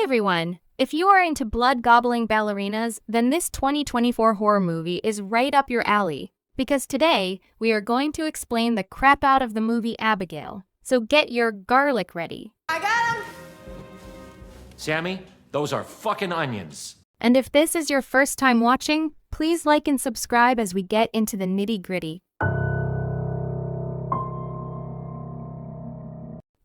everyone! If you are into blood-gobbling ballerinas, then this 2024 horror movie is right up your alley. Because today, we are going to explain the crap out of the movie Abigail. So get your garlic ready. I got him! Sammy, those are fucking onions. And if this is your first time watching, please like and subscribe as we get into the nitty-gritty.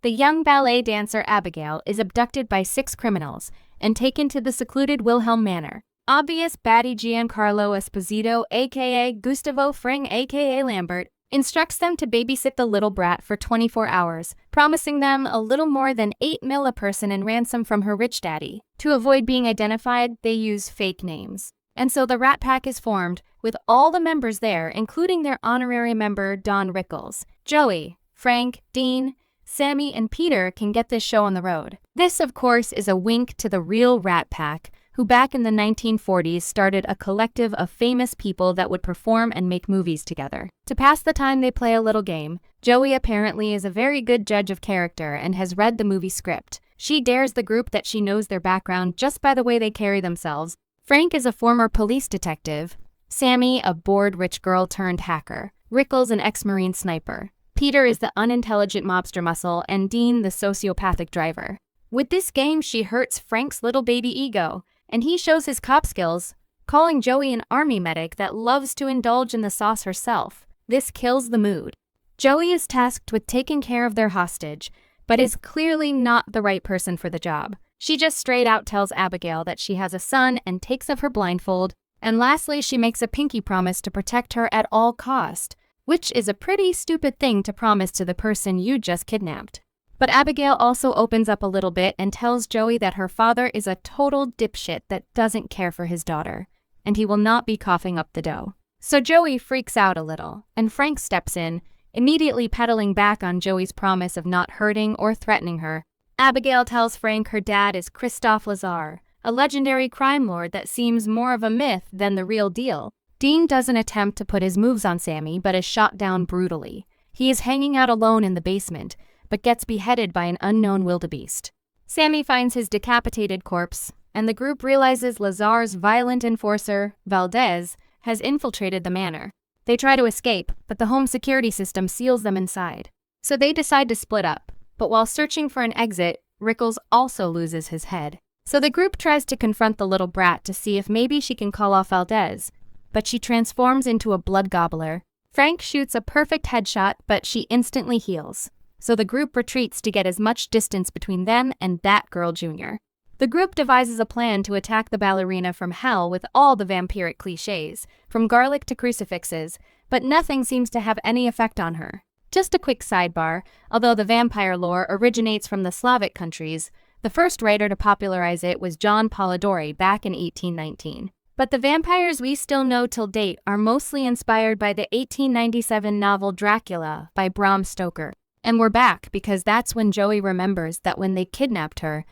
The young ballet dancer Abigail is abducted by 6 criminals and taken to the secluded Wilhelm Manor. Obvious baddie Giancarlo Esposito, aka Gustavo Fring, aka Lambert, instructs them to babysit the little brat for 24 hours, promising them a little more than 8 mil a person in ransom from her rich daddy. To avoid being identified, they use fake names. And so the Rat Pack is formed, with all the members there, including their honorary member Don Rickles. Joey, Frank, Dean, Sammy, and Peter can get this show on the road. This, of course, is a wink to the real Rat Pack, who back in the 1940s started a collective of famous people that would perform and make movies together. To pass the time, they play a little game. Joey apparently is a very good judge of character and has read the movie script. She dares the group that she knows their background just by the way they carry themselves. Frank is a former police detective. Sammy, a bored rich girl turned hacker. Rickles, an ex-Marine sniper. Peter is the unintelligent mobster muscle, and Dean the sociopathic driver. With this game, she hurts Frank's little baby ego, and he shows his cop skills, calling Joey an army medic that loves to indulge in the sauce herself. This kills the mood. Joey is tasked with taking care of their hostage, but is clearly not the right person for the job. She just straight out tells Abigail that she has a son and takes off her blindfold, and lastly, she makes a pinky promise to protect her at all cost, which is a pretty stupid thing to promise to the person you just kidnapped. But Abigail also opens up a little bit and tells Joey that her father is a total dipshit that doesn't care for his daughter, and he will not be coughing up the dough. So Joey freaks out a little, and Frank steps in, immediately pedaling back on Joey's promise of not hurting or threatening her. Abigail tells Frank her dad is Christophe Lazare, a legendary crime lord that seems more of a myth than the real deal. Dean doesn't attempt to put his moves on Sammy, but is shot down brutally. He is hanging out alone in the basement, but gets beheaded by an unknown wildebeest. Sammy finds his decapitated corpse, and the group realizes Lazare's violent enforcer, Valdez, has infiltrated the manor. They try to escape, but the home security system seals them inside. So they decide to split up, but while searching for an exit, Rickles also loses his head. So the group tries to confront the little brat to see if maybe she can call off Valdez, but she transforms into a blood gobbler. Frank shoots a perfect headshot, but she instantly heals. So the group retreats to get as much distance between them and that girl Junior. The group devises a plan to attack the ballerina from hell with all the vampiric cliches, from garlic to crucifixes, but nothing seems to have any effect on her. Just a quick sidebar, although the vampire lore originates from the Slavic countries, the first writer to popularize it was John Polidori back in 1819. But the vampires we still know till date are mostly inspired by the 1897 novel Dracula by Bram Stoker. And we're back because that's when Joey remembers that when they kidnapped her,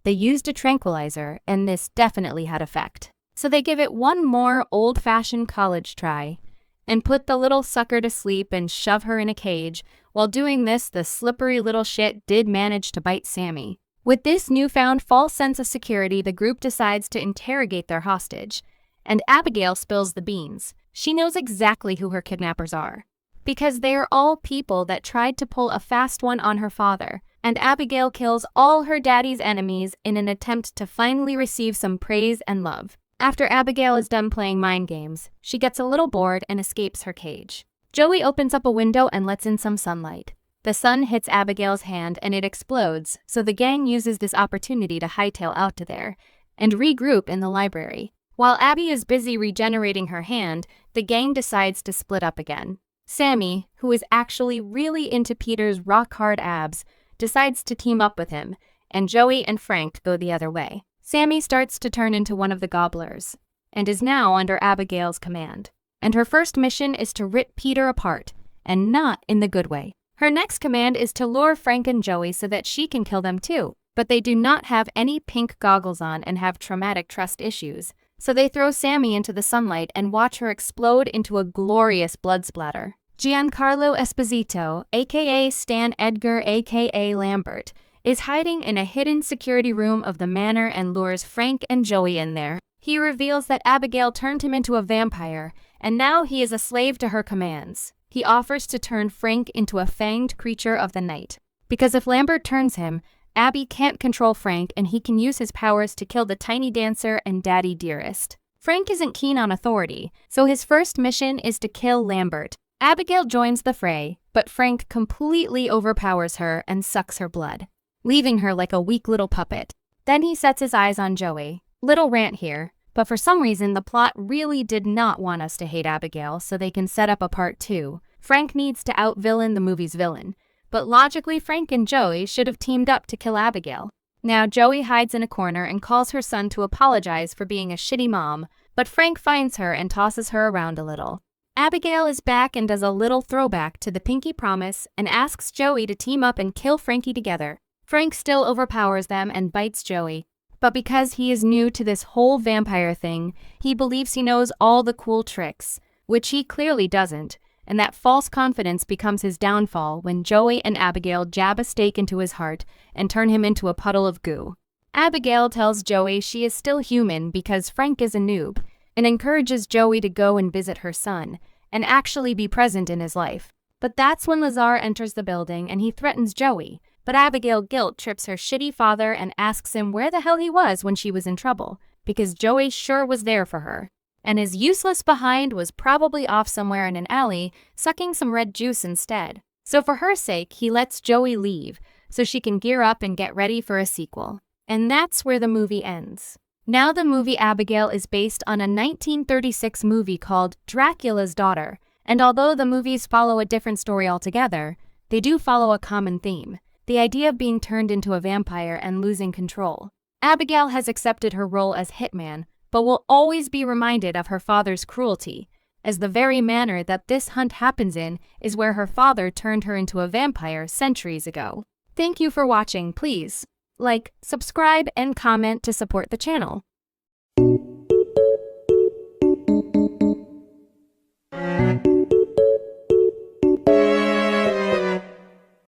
they used a tranquilizer, and this definitely had effect. So they give it one more old-fashioned college try, and put the little sucker to sleep and shove her in a cage. While doing this, the slippery little shit did manage to bite Sammy. With this newfound false sense of security, the group decides to interrogate their hostage. And Abigail spills the beans. She knows exactly who her kidnappers are, because they are all people that tried to pull a fast one on her father, and Abigail kills all her daddy's enemies in an attempt to finally receive some praise and love. After Abigail is done playing mind games, she gets a little bored and escapes her cage. Joey opens up a window and lets in some sunlight. The sun hits Abigail's hand and it explodes, so the gang uses this opportunity to hightail out to there and regroup in the library. While Abby is busy regenerating her hand, the gang decides to split up again. Sammy, who is actually really into Peter's rock-hard abs, decides to team up with him, and Joey and Frank go the other way. Sammy starts to turn into one of the gobblers, and is now under Abigail's command. And her first mission is to rip Peter apart, and not in the good way. Her next command is to lure Frank and Joey so that she can kill them too, but they do not have any pink goggles on and have traumatic trust issues. So they throw Sammy into the sunlight and watch her explode into a glorious blood splatter. Giancarlo Esposito, aka Stan Edgar aka Lambert, is hiding in a hidden security room of the manor and lures Frank and Joey in there. He reveals that Abigail turned him into a vampire, and now he is a slave to her commands. He offers to turn Frank into a fanged creature of the night. Because if Lambert turns him, Abby can't control Frank and he can use his powers to kill the tiny dancer and Daddy Dearest. Frank isn't keen on authority, so his first mission is to kill Lambert. Abigail joins the fray, but Frank completely overpowers her and sucks her blood, leaving her like a weak little puppet. Then he sets his eyes on Joey. Little rant here, but for some reason the plot really did not want us to hate Abigail so they can set up a part 2. Frank needs to out-villain the movie's villain, but logically Frank and Joey should have teamed up to kill Abigail. Now Joey hides in a corner and calls her son to apologize for being a shitty mom, but Frank finds her and tosses her around a little. Abigail is back and does a little throwback to the Pinky Promise and asks Joey to team up and kill Frankie together. Frank still overpowers them and bites Joey, but because he is new to this whole vampire thing, he believes he knows all the cool tricks, which he clearly doesn't, and that false confidence becomes his downfall when Joey and Abigail jab a stake into his heart and turn him into a puddle of goo. Abigail tells Joey she is still human because Frank is a noob, and encourages Joey to go and visit her son, and actually be present in his life. But that's when Lazar enters the building and he threatens Joey, but Abigail guilt trips her shitty father and asks him where the hell he was when she was in trouble, because Joey sure was there for her. And his useless behind was probably off somewhere in an alley, sucking some red juice instead. So for her sake, he lets Joey leave, so she can gear up and get ready for a sequel. And that's where the movie ends. Now the movie Abigail is based on a 1936 movie called Dracula's Daughter, and although the movies follow a different story altogether, they do follow a common theme: the idea of being turned into a vampire and losing control. Abigail has accepted her role as hitman, but will always be reminded of her father's cruelty, as the very manor that this hunt happens in is where her father turned her into a vampire centuries ago. Thank you for watching. Please like, subscribe, and comment to support the channel.